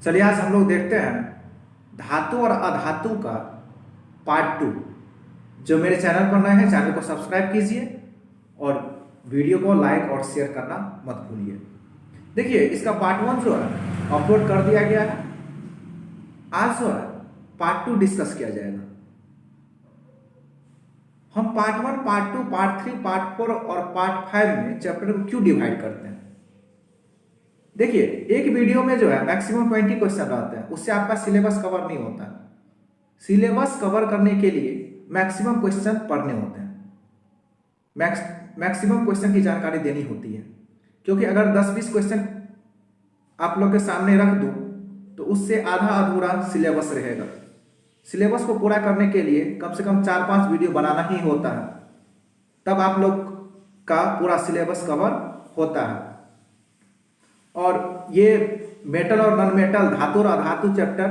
चलिए आज हम लोग देखते हैं धातु और अधातु का पार्ट 2। जो मेरे चैनल पर नए हैं चैनल को सब्सक्राइब कीजिए और वीडियो को लाइक और शेयर करना मत भूलिए। देखिए इसका पार्ट 1 जो है अपलोड कर दिया गया है। आज जो है पार्ट 2 डिस्कस किया जाएगा। हम पार्ट 1, पार्ट 2, पार्ट 3, पार्ट 4 और पार्ट 5 में चैप्टर को क्यों डिवाइड करते हैं। देखिए एक वीडियो में जो है मैक्सिमम 20 क्वेश्चन रहते हैं, उससे आपका सिलेबस कवर नहीं होता। सिलेबस कवर करने के लिए मैक्सिमम क्वेश्चन पढ़ने होते हैं, मैक्सिमम क्वेश्चन की जानकारी देनी होती है। क्योंकि अगर 10-20 क्वेश्चन आप लोग के सामने रख दूं तो उससे आधा अधूरा सिलेबस रहेगा। सिलेबस को पूरा करने के लिए कम से कम 4-5 वीडियो बनाना ही होता है, तब आप लोग का पूरा सिलेबस कवर होता है। और ये मेटल और नॉन मेटल, धातु और अधातु चैप्टर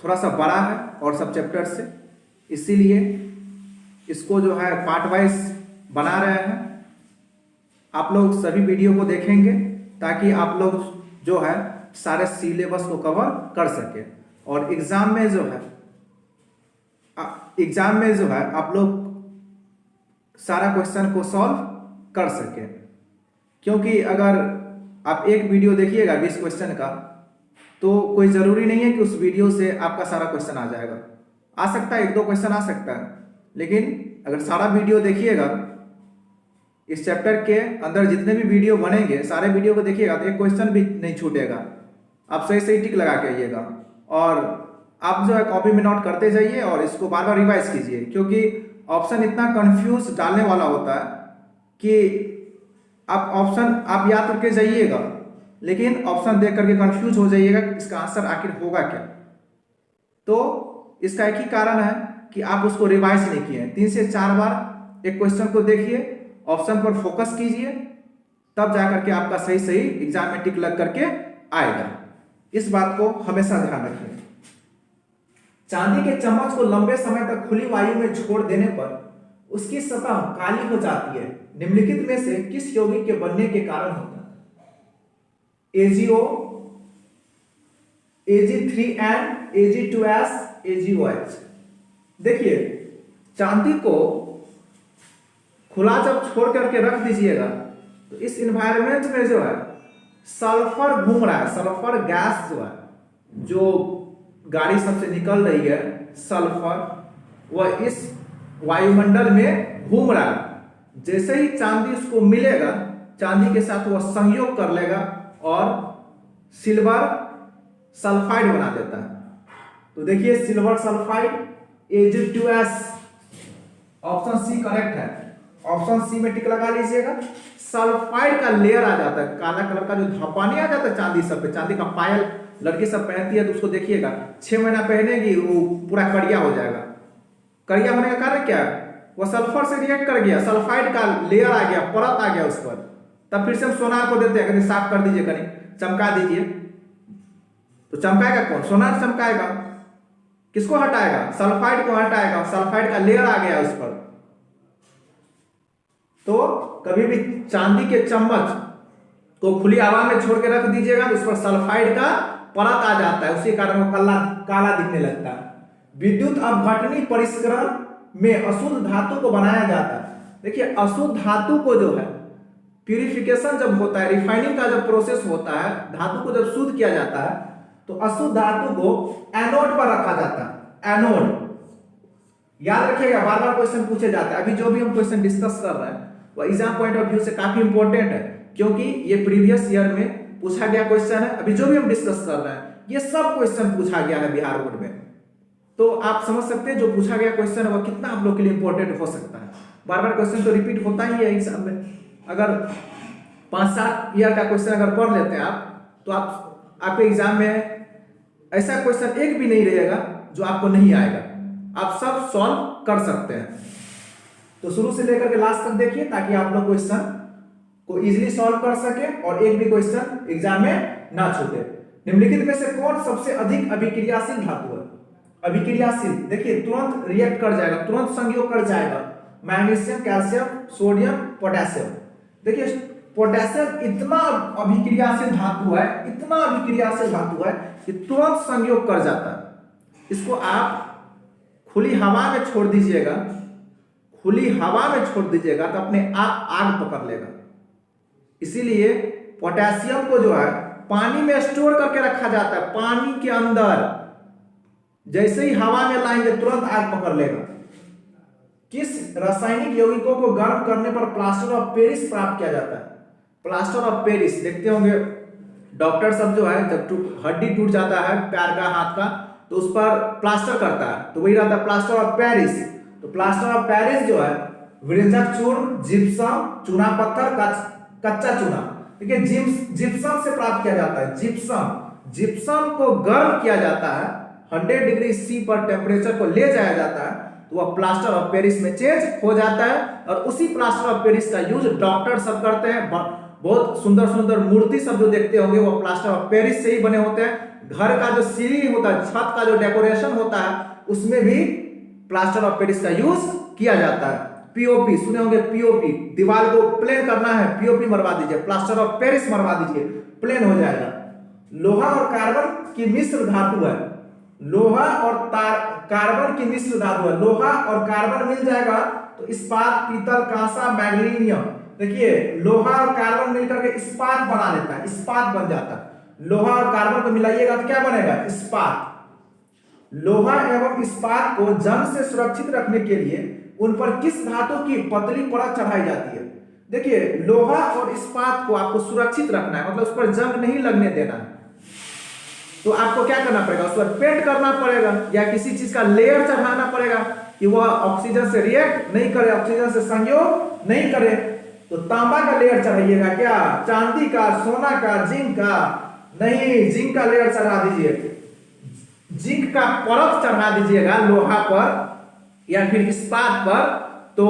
थोड़ा सा बड़ा है और सब चैप्टर से, इसीलिए इसको जो है पार्ट वाइज बना रहे हैं। आप लोग सभी वीडियो को देखेंगे ताकि आप लोग जो है सारे सिलेबस को कवर कर सके और एग्जाम में जो है आप लोग सारा क्वेश्चन को सॉल्व कर सके। क्योंकि अगर आप एक वीडियो देखिएगा 20 क्वेश्चन का, तो कोई ज़रूरी नहीं है कि उस वीडियो से आपका सारा क्वेश्चन आ जाएगा। आ सकता है 1-2 क्वेश्चन आ सकता है, लेकिन अगर सारा वीडियो देखिएगा, इस चैप्टर के अंदर जितने भी वीडियो बनेंगे सारे वीडियो को देखिएगा तो एक क्वेश्चन भी नहीं छूटेगा। आप सही सही टिक लगा के आइएगा और आप जो है कॉपी में नोट करते जाइए और इसको बार बार रिवाइज कीजिए। क्योंकि ऑप्शन इतना कंफ्यूज डालने वाला होता है कि आप ऑप्शन आप याद करके जाइएगा, लेकिन ऑप्शन देख करके कंफ्यूज हो जाइएगा इसका आंसर आखिर होगा क्या। तो इसका एक ही कारण है कि आप उसको रिवाइज नहीं किए। 3 से 4 बार एक क्वेश्चन को देखिए, ऑप्शन पर फोकस कीजिए, तब जाकर के आपका सही सही एग्जाम में टिक लग करके आएगा। इस बात को हमेशा ध्यान रखिए। चांदी के चम्मच को लंबे समय तक खुली वायु में छोड़ देने पर उसकी सतह काली हो जाती है। निम्नलिखित में से किस यौगिक के बनने के कारण होता है? AgO, Ag3N, Ag2S, AgOH। देखिए चांदी को खुला जब छोड़ करके रख दीजिएगा तो इस एनवायरनमेंट में जो है सल्फर घूम रहा है। सल्फर गैस जो है, जो गाड़ी सबसे निकल रही है, सल्फर वह इस वायुमंडल में घूम रहा है। जैसे ही चांदी उसको मिलेगा, चांदी के साथ वह संयोग कर लेगा और सिल्वर सल्फाइड बना देता है। तो देखिए silver sulphide Ag2S, option C correct है। ऑप्शन सी में टिक लगा लीजिएगा। सल्फाइड का लेयर आ जाता है, काला कलर का जो धब्बा नहीं आ जाता चांदी सब पे, चांदी का पायल लड़की सब पहनती है तो उसको देखिएगा 6 महीना पहनेगी वो पूरा करिया हो जाएगा। करिया होने का कारण क्या है? वो सल्फर से रिएक्ट कर गया, सल्फाइड का लेयर आ गया, परत आ गया उस पर। तब फिर से हम सोनार को देते हैं, कहीं साफ कर दीजिए, कहीं चमका दीजिए। तो चमकाएगा कौन? सोनार चमकाएगा। किसको हटाएगा? सल्फाइड को हटाएगा। सल्फाइड का लेयर आ गया उस पर। तो कभी भी चांदी के चम्मच को खुली हवा में छोड़ के रख दीजिएगा तो उस पर सल्फाइड का परत आ जाता है, उसी कारण वो काला दिखने लगता है। विद्युत अपघटनी परिष्करण में अशुद्ध धातु को बनाया जाता है। देखिए अशुद्ध धातु को जो है प्यूरिफिकेशन जब होता है, रिफाइनिंग का जब प्रोसेस होता है, धातु को जब शुद्ध किया जाता है तो अशुद्ध धातु को एनोड पर रखा जाता है। एनोड याद रखिएगा, बार बार क्वेश्चन पूछे जाते हैं। अभी जो भी हम क्वेश्चन डिस्कस कर रहे हैं वो एग्जाम पॉइंट ऑफ व्यू से काफी इंपॉर्टेंट है, क्योंकि ये प्रीवियस ईयर में पूछा गया क्वेश्चन है। अभी जो भी हम डिस्कस कर रहे हैं ये सब क्वेश्चन पूछा गया है बिहार बोर्ड में। तो आप समझ सकते हैं जो पूछा गया क्वेश्चन है वो कितना आप लोग के लिए इंपॉर्टेंट हो सकता है। बार बार क्वेश्चन तो रिपीट होता ही है एग्जाम में। अगर 5-7 ईयर का क्वेश्चन अगर पढ़ लेते हैं आप, तो आपके एग्जाम में ऐसा क्वेश्चन एक भी नहीं रहेगा जो आपको नहीं आएगा। आप सब सॉल्व कर सकते हैं। तो शुरू से लेकर के लास्ट तक देखिए ताकि आप लोग क्वेश्चन को इजीली सॉल्व कर सके और एक भी क्वेश्चन एग्जाम में ना छूटे। निम्नलिखित में से कौन सबसे अधिक अभिक्रियाशील धातु है? अभिक्रियाशील देखिए तुरंत रिएक्ट कर जाएगा, तुरंत संयोग कर जाएगा। Magnesium, calcium, sodium, potassium. देखिए पोटेशियम इतना अभिक्रियाशील धातु है, इतना अभिक्रियाशील धातु है कि तुरंत संयोग कर जाता है। इसको आप खुली हवा में छोड़ दीजिएगा, खुली हवा में छोड़ दीजिएगा तो अपने आप आग पकड़ लेगा। इसीलिए पोटेशियम को जो है पानी में स्टोर करके रखा जाता है, पानी के अंदर। जैसे ही हवा में लाएंगे तुरंत आग पकड़ लेगा। किस रासायनिक यौगिकों को गर्म करने पर प्लास्टर ऑफ पेरिस प्राप्त किया जाता है? प्लास्टर ऑफ पेरिस देखते होंगे डॉक्टर सब जो है, जब हड्डी टूट जाता है पैर का, हाथ का, तो उस पर प्लास्टर करता है, तो वही रहता है प्लास्टर ऑफ पेरिस। तो प्लास्टर ऑफ पेरिस जो है विरंजक चूर्ण, जिप्सम, चूना पत्थर, कच्चा चूना, ठीक है, जिप्सम से प्राप्त किया जाता है। जिप्सम को गर्म किया जाता है, 100 डिग्री सी पर टेम्परेचर को ले जाया जाता है, तो वह प्लास्टर ऑफ पेरिस में चेंज हो जाता है। और उसी प्लास्टर ऑफ पेरिस का यूज डॉक्टर सब करते हैं। बहुत सुंदर सुंदर मूर्ति सब जो देखते होंगे वो प्लास्टर ऑफ पेरिस से ही बने होते हैं। घर का जो सीढ़ी होता है, छत का जो डेकोरेशन होता है, उसमें भी प्लास्टर ऑफ पेरिस का यूज किया जाता है। पीओपी सुने होंगे, पीओपी, दीवार को प्लेन करना है, पीओपी मरवा दीजिए, प्लास्टर ऑफ पेरिस मरवा दीजिए, प्लेन हो जाएगा। लोहा और कार्बन की मिश्र धातु है, लोहा और कार्बन की मिश्र धातु है। लोहा और कार्बन मिल जाएगा तो इस्पात, पीतल, कांसा, मैग्नीशियम। देखिए लोहा और कार्बन मिलकर के इस्पात बना लेता है, इस्पात बन जाता है। लोहा और कार्बन को मिलाइएगा तो क्या बनेगा? इस्पात। लोहा एवं इस्पात को जंग से सुरक्षित रखने के लिए उन पर किस धातु की पतली परत चढ़ाई जाती है? देखिए लोहा और इस्पात को आपको सुरक्षित रखना है, मतलब उस पर जंग नहीं लगने देना है, तो आपको क्या करना पड़ेगा? उस पर पेंट करना पड़ेगा या किसी चीज का लेयर चढ़ाना पड़ेगा कि वह ऑक्सीजन से रिएक्ट नहीं करे, ऑक्सीजन से संयोग नहीं करे। तो तांबा का लेयर चढ़ाइएगा क्या? चांदी का, सोना का, जिंक का? नहीं, जिंक का लेयर चढ़ा दीजिए, जिंक का परत चढ़ा दीजिएगा लोहा पर या फिर इस्पात पर, तो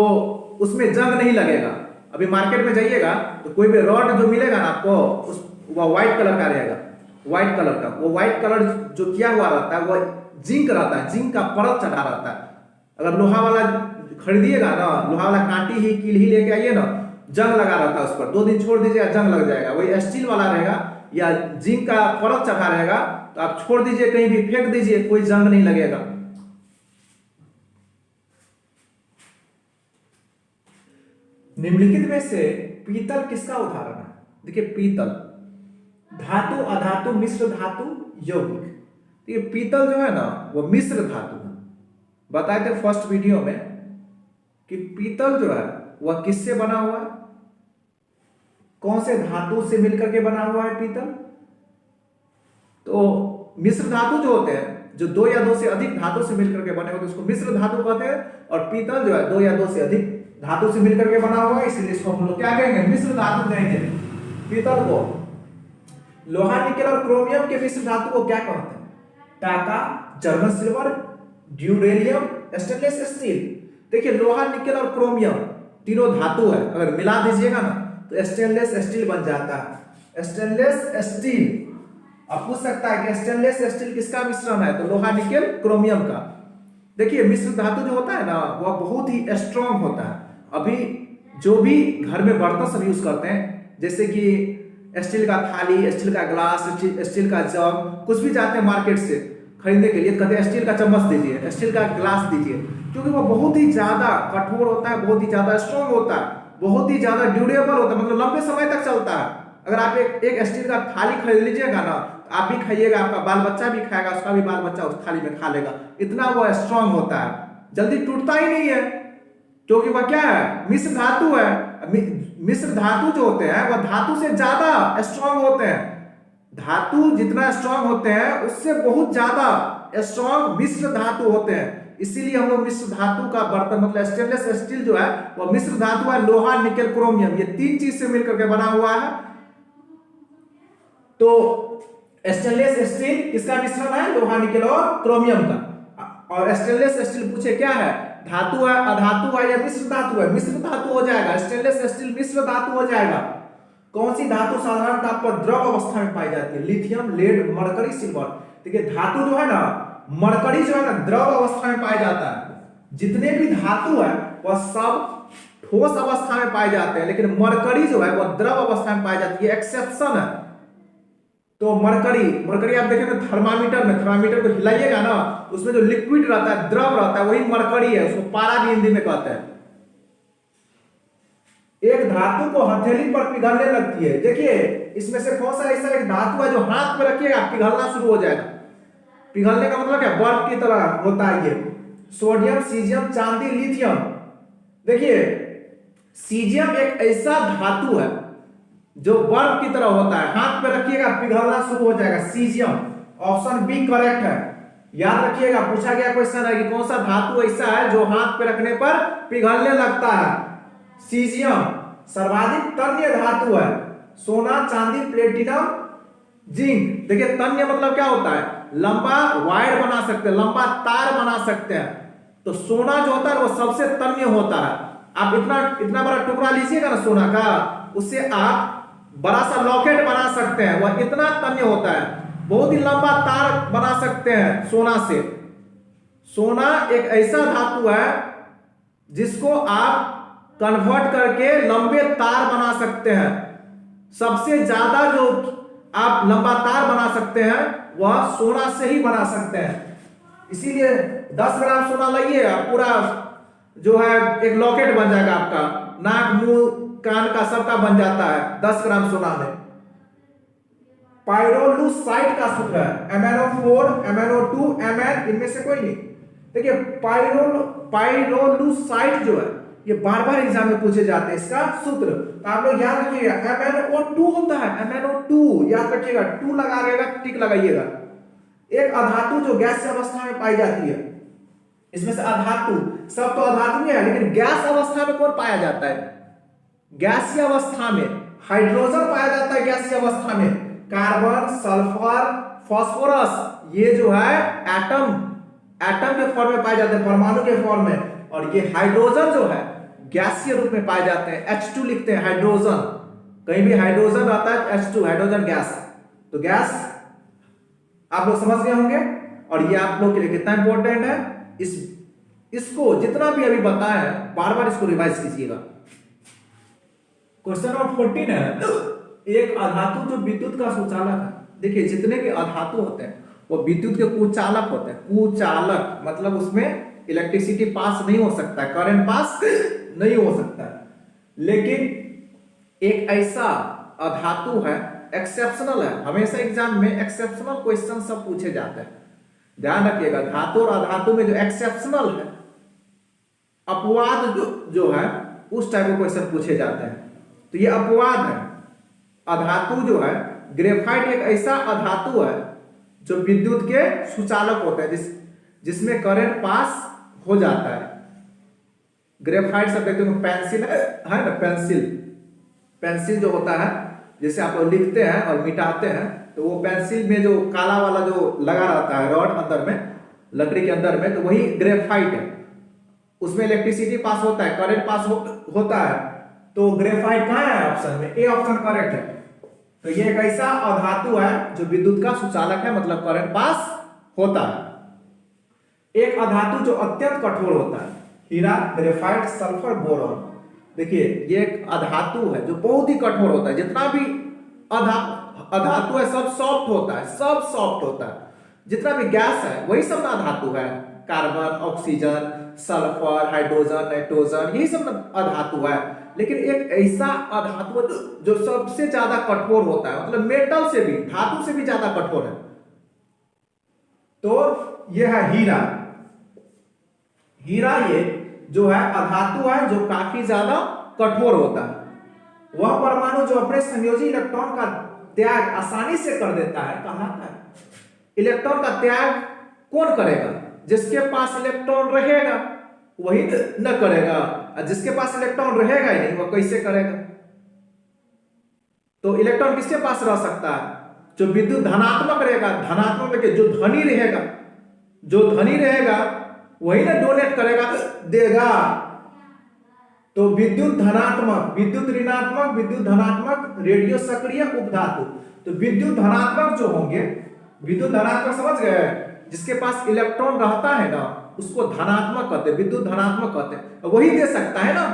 उसमें जंग नहीं लगेगा। अभी मार्केट में जाइएगा तो कोई भी रॉड जो मिलेगा ना आपको, वह व्हाइट कलर का रहेगा, व्हाइट कलर का। वो व्हाइट कलर जो किया हुआ रहता है वो जिंक रहता है, जिंक का परत चढ़ा रहता है। अगर लोहा वाला खरीदिएगा ना, लोहा वाला कांटी ही कील ही लेके आइए ना, जंग लगा रहता है उस पर, 2 दिन छोड़ दीजिएगा जंग लग जाएगा। वही स्टील वाला रहेगा या जिंक का परत चढ़ा रहेगा, तो आप छोड़ दीजिए, कहीं भी फेंक दीजिए, कोई जंग नहीं लगेगा। निम्नलिखित में से पीतल किसका उदाहरण है? देखिए पीतल धातु, अधातु, मिश्र धातु, यौगिक। तो ये पीतल जो है ना वो मिश्र धातु है। बताए थे फर्स्ट वीडियो में कि पीतल जो है वह किससे बना हुआ है, कौन से धातु से मिलकर के बना हुआ है पीतल? तो मिश्र धातु जो होते हैं, जो 2 या 2 से अधिक धातु से मिलकर के बने होते हैं, उसको मिश्र धातु कहते हैं। और पीतल जो है 2 या 2 से अधिक धातु से मिलकर के बना हुआ है, इसलिए इसको हम लोग क्या कहेंगे? मिश्र धातु कहेंगे पीतल को। लोहा, निकेल और क्रोमियम के मिश्र धातु को क्या कहते हैं? टाका, जर्मन सिल्वर, ड्यूरेलियम, स्टेनलेस स्टील। देखिए लोहा, निकेल और क्रोमियम तीनों धातु है, अगर मिला दीजिएगा ना तो स्टेनलेस स्टील बन जाता है। स्टेनलेस स्टील, आप पूछ सकता है कि स्टेनलेस स्टील किसका मिश्रण है? तो लोहा, निकेल, क्रोमियम का। देखिए मिश्र धातु जो होता है ना वह बहुत ही स्ट्रॉन्ग होता है। अभी जो भी घर में बर्तन सब यूज करते हैं, जैसे कि स्टील का थाली, स्टील का ग्लास, स्टील का जग, कुछ भी जाते हैं मार्केट से खरीदने के लिए, कहते हैं स्टील का चम्मच दीजिए, स्टील का ग्लास दीजिए, क्योंकि वो बहुत ही ज्यादा कठोर होता है, बहुत ही ज्यादा स्ट्रॉन्ग होता है, बहुत ही ज्यादा ड्यूरेबल होता है, मतलब लंबे समय तक चलता है। अगर आप एक स्टील का थाली खरीद लीजिएगा ना, आप भी खाइएगा, आपका बाल बच्चा भी खाएगा, उसका भी बाल बच्चा उस थाली में खा लेगा, इतना वो स्ट्रॉन्ग होता है, जल्दी टूटता ही नहीं है, क्योंकि वह क्या है? मिश्र धातु है। मिश्र धातु जो होते हैं वह धातु से ज्यादा स्ट्रॉन्ग होते हैं। धातु जितना स्ट्रॉन्ग होते हैं उससे बहुत ज्यादा स्ट्रॉन्ग मिश्र धातु होते हैं। इसीलिए हम लोग मिश्र धातु का बर्तन, मतलब स्टेनलेस स्टील जो है वह मिश्र धातु है। लोहा, निकेल, क्रोमियम, ये 3 चीज से मिलकर के बना हुआ है। तो स्टेनलेस स्टील किसका मिश्रण है? लोहा, निकेल और क्रोमियम का। और स्टेनलेस स्टील पूछे क्या है? धातु है, अधातु है या मिश्र धातु है? मिश्र धातु हो जाएगा। स्टेनलेस स्टील मिश्र धातु हो जाएगा। कौन सी धातु साधारण ताप पर द्रव अवस्था में पाई जाती है? Lithium, lead, mercury, silver. देखिए धातु जो है ना, मरकरी जो है ना द्रव अवस्था में पाया जाता है। जितने भी धातु है वह सब ठोस अवस्था में पाए जाते हैं, लेकिन मरकरी जो है वो द्रव अवस्था में पाई जाती है, एक्सेप्शन है। तो मरकरी आप देखेंगे थर्मामीटर को हिलाइएगा ना, उसमें जो लिक्विड रहता है, द्रव रहता है, वही मरकरी है, उसको पारा भी हिंदी में कहते हैं। एक धातु को हथेली पर पिघलने लगती है। देखिए इसमें से कौन सा ऐसा एक धातु है जो हाथ में रखिएगा पिघलना शुरू हो जाएगा। पिघलने का मतलब क्या, बर्फ की तरह होता है ये। सोडियम, सीजियम, चांदी, लिथियम। देखिए सीजियम एक ऐसा धातु है जो बर्फ की तरह होता है, हाथ पे रखिएगा पिघलना शुरू हो जाएगा, सीजियम। ऑप्शन बी करेक्ट है। याद रखिएगा, पूछा गया क्वेश्चन है कि कौन सा धातु ऐसा है जो हाथ पे रखने पर पिघलने लगता है, सीजियम। सर्वाधिक तन्य धातु है सोना, चांदी, प्लेटिनम, जिंक। देखिए तन्य मतलब क्या होता है, लंबा वायर बना सकते हैं, लंबा तार बना सकते हैं। तो सोना जो होता है वो सबसे तन्य होता है। आप इतना बड़ा टुकड़ा लीजिएगा ना सोना का, उससे आप बड़ा सा लॉकेट बना सकते हैं, वह इतना तन्य होता है। बहुत ही लंबा तार बना सकते हैं सोना से। सोना एक ऐसा धातु है जिसको आप कन्वर्ट करके लंबे तार बना सकते हैं। सबसे ज्यादा जो आप लंबा तार बना सकते हैं वह सोना से ही बना सकते हैं। इसीलिए 10 ग्राम सोना लाइए, पूरा जो है एक लॉकेट बन जाएगा आपका, नाक, मुंह, कान का सबका बन जाता है 10 ग्राम सोना में। पाइरोलुसाइट का सूत्र है MnO4, MnO2, Mn, इनमें से कोई नहीं। देखिए पाइरोलुसाइट जो है ये बार बार एग्जाम में पूछे जाते हैं, इसका सूत्र तो आप लोग याद रखिएगा, MnO2 होता है, MnO2 याद रखिएगा, 2 लगाइएगा, टिक लगाइएगा। एक अधातु जो गैस अवस्था में पाई जाती है, इसमें से अधातु, सब तो अधातु नहीं है, लेकिन गैस अवस्था में कौन पाया जाता है, गैसीय अवस्था में हाइड्रोजन पाया जाता है। गैसीय अवस्था में कार्बन, सल्फर, फास्फोरस, ये जो है एटम के फॉर्म में पाए जाते हैं, परमाणु के फॉर्म में। और ये हाइड्रोजन जो है गैसीय रूप में पाए जाते हैं, H2 लिखते हैं, हाइड्रोजन। कहीं भी हाइड्रोजन रहता है H2, हाइड्रोजन गैस। तो गैस आप लोग समझ गए होंगे, और ये आप लोग के लिए कितना इंपॉर्टेंट है, इसको जितना भी अभी बताया है बार बार इसको रिवाइज कीजिएगा। क्वेश्चन नंबर 14 है, एक अधातु जो विद्युत का सुचालक है। देखिए जितने भी अधातु होते हैं वो विद्युत के कुचालक होते हैं। कुचालक मतलब उसमें इलेक्ट्रिसिटी पास नहीं हो सकता है, करंट पास नहीं हो सकता है। लेकिन एक ऐसा अधातु है, एक्सेप्शनल है, हमेशा एग्जाम में एक्सेप्शनल क्वेश्चन सब पूछे जाते हैं, ध्यान रखिएगा। धातु और अधातु में जो एक्सेप्शनल है, अपवाद जो है उस टाइप के क्वेश्चन पूछे जाते हैं। तो ये अपवाद है। अधातु जो है, ग्रेफाइट एक ऐसा अधातु है जो विद्युत के सुचालक होता है, जिसमें करंट पास हो जाता है। ग्रेफाइट सब देखते हो, पेंसिल है ना, पेंसिल जो होता है, जैसे आप लोग लिखते हैं और मिटाते हैं, तो वो पेंसिल में जो काला वाला जो लगा रहता है रॉड अंदर में, लकड़ी के अंदर में, तो वही ग्रेफाइट है। उसमें इलेक्ट्रिसिटी पास होता है, करंट पास होता है। तो ग्रेफाइट कहाँ है ऑप्शन में, ए ऑप्शन करेक्ट है। तो ये एक ऐसा अधातु है जो विद्युत का सुचालक है, मतलब करंट पास होता है। एक अधातु जो अत्यंत कठोर होता है, हीरा, ग्रेफाइट, सल्फर, बोरॉन। देखिए ये एक अधातु है जो बहुत ही कठोर होता है। जितना भी अधातु है सब सॉफ्ट होता है, सब सॉफ्ट होता है। जितना भी गैस है वही सब ना अधातु है, carbon, oxygen, sulphur, hydrogen, nitrogen, यही सब अधातु है। लेकिन एक ऐसा अधातु जो सबसे ज्यादा कठोर होता है, मतलब मेटल से भी, धातु से भी ज्यादा कठोर है, तो यह है हीरा। हीरा ये जो है अधातु है जो काफी ज्यादा कठोर होता है। वह परमाणु जो अपने संयोजी इलेक्ट्रॉन का त्याग आसानी से कर देता है कहलाता है। इलेक्ट्रॉन का त्याग कौन करेगा, जिसके पास इलेक्ट्रॉन रहेगा वही न करेगा, और जिसके पास इलेक्ट्रॉन रहेगा ही नहीं वह कैसे करेगा। तो इलेक्ट्रॉन किसके पास रह सकता है, जो विद्युत धनात्मक रहेगा, धनात्मक लेके जो धनी रहेगा, जो धनी रहेगा वही ना डोनेट करेगा, देगा। तो विद्युत धनात्मक, विद्युत ऋणात्मक, विद्युत धनात्मक, रेडियो सक्रिय, उपधातु। तो विद्युत धनात्मक जो होंगे, विद्युत धनात्मक समझ गए, जिसके पास इलेक्ट्रॉन रहता है ना उसको धनात्मक कहते हैं, विद्युत धनात्मक कहते हैं, वही दे सकता है ना।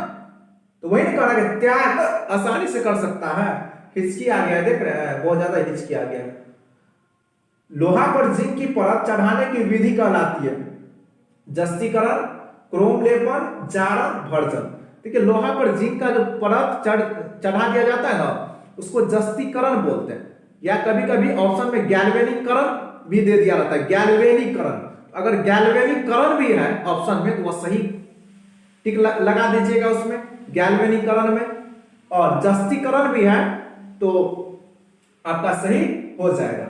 तो वही नहीं कह रहा कि त्याग आसानी से कर सकता है। हिचकी आ गया, देख रहे हैं, बहुत ज्यादा हिचकी आ गया। लोहा पर जिंक की परत चढ़ाने की विधि कहलाती है जस्तीकरण, क्रोम लेपन, जारन, भर्जन। देखिए लोहा पर जिंक का जो परत चढ़ा दिया जाता है ना, उसको जस्तीकरण बोलते हैं, या कभी कभी ऑप्शन में गैल्वेनिकरण भी दे दिया रहता है, गैल्वेनिकरण। अगर गैल्वेनिकरण भी है ऑप्शन में तो वह सही टिक लगा दीजिएगा उसमें, गैल्वेनिकरण में। और जस्तीकरण भी है तो आपका सही हो जाएगा।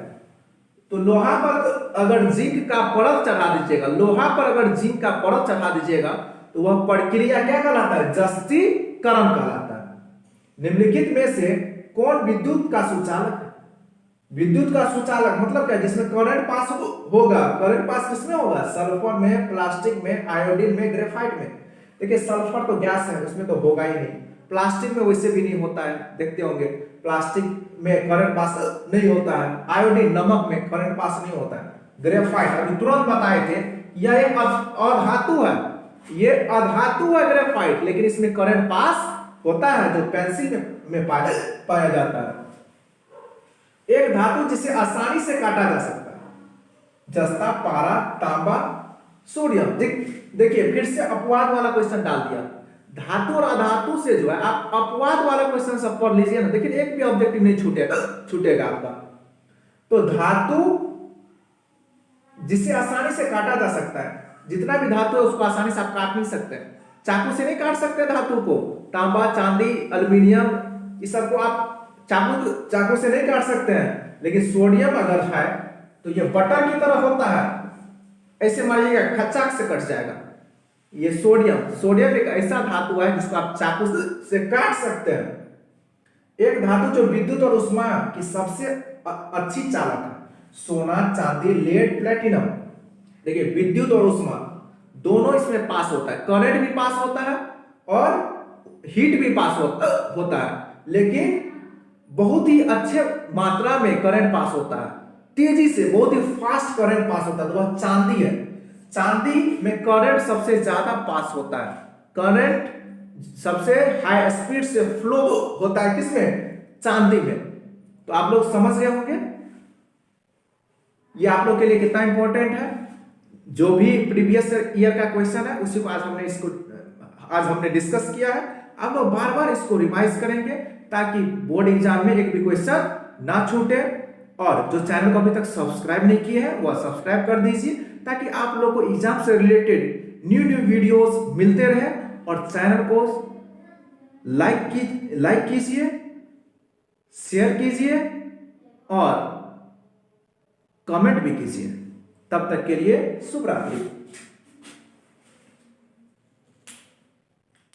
तो लोहा पर अगर जिंक का परत चढ़ा दीजिएगा, लोहा पर अगर जिंक का परत चढ़ा दीजिएगा तो वह प्रक्रिया क्या कहलाता है? जस्तीकरण कहलाता है। निम्नलिखित में से कौन विद्युत का सुचालक है? विद्युत का सुचालक मतलब क्या? जिसमें करंट पास होगा। करंट पास किसमें होगा? सल्फर में, प्लास्टिक में, आयोडीन में, ग्रेफाइट में। देखिए सल्फर तो गैस है, उसमें तो होगा ही नहीं। प्लास्टिक में वैसे भी नहीं होता है, देखते होंगे प्लास्टिक में करंट पास नहीं होता है। आयोडीन नमक में करंट पास नहीं होता है। ग्रेफाइट अभी तुरंत बताए थे, यह एक अधातु है, ये अधातु है ग्रेफाइट, लेकिन इसमें करंट पास होता है, जो पेंसिल में पाया जाता है। एक धातु जिसे आसानी से काटा जा सकता है, जस्ता, पारा, तांबा, सोडियम। देखिए फिर से अपवाद वाला क्वेश्चन डाल दिया। धातु और अधातु से जो है आप अपवाद वाला क्वेश्चन सब पढ़ लीजिए ना, देखिए एक भी ऑब्जेक्टिव नहीं छूटेगा आपका। तो धातु जिसे आसानी से काटा जा सकता है, जितना भी धातु है उसको आसानी से आप काट नहीं सकते, चाकू से नहीं काट सकते धातु को। तांबा, चांदी, एल्युमिनियम, इस सबको आप चाकू से नहीं काट सकते हैं। लेकिन सोडियम अगर है तो ये बटर की तरह होता है, ऐसे मारिएगा खचाक से कट जाएगा। ये सोडियम एक ऐसा धातु है जिसको आप चाकू से काट सकते हैं। एक धातु जो विद्युत और ऊष्मा की सबसे अच्छी चालक है, सोना, चांदी, लेड, प्लेटिनम। देखिए विद्युत और ऊष्मा दोनों इसमें पास होता है, करंट भी पास होता है और हीट भी पास होता है, लेकिन बहुत ही अच्छे मात्रा में करंट पास होता है, तेजी से बहुत ही फास्ट करंट पास होता है, तो वह चांदी है। चांदी में करंट सबसे ज्यादा पास होता है, करंट सबसे हाई स्पीड से फ्लो होता है किसमें? चांदी में। तो आप लोग समझ गए होंगे ये आप लोग के लिए कितना इंपॉर्टेंट है। जो भी प्रीवियस ईयर का क्वेश्चन है उसी को आज हमने डिस्कस किया है। आप लोग बार बार इसको रिवाइज करेंगे ताकि बोर्ड एग्जाम में एक भी क्वेश्चन ना छूटे। और जो चैनल को अभी तक सब्सक्राइब नहीं किए हैं वह सब्सक्राइब कर दीजिए, ताकि आप लोग को एग्जाम से रिलेटेड न्यू वीडियोस मिलते रहे। और चैनल को लाइक कीजिए, शेयर कीजिए और कमेंट भी कीजिए। तब तक के लिए शुभ रात्रि।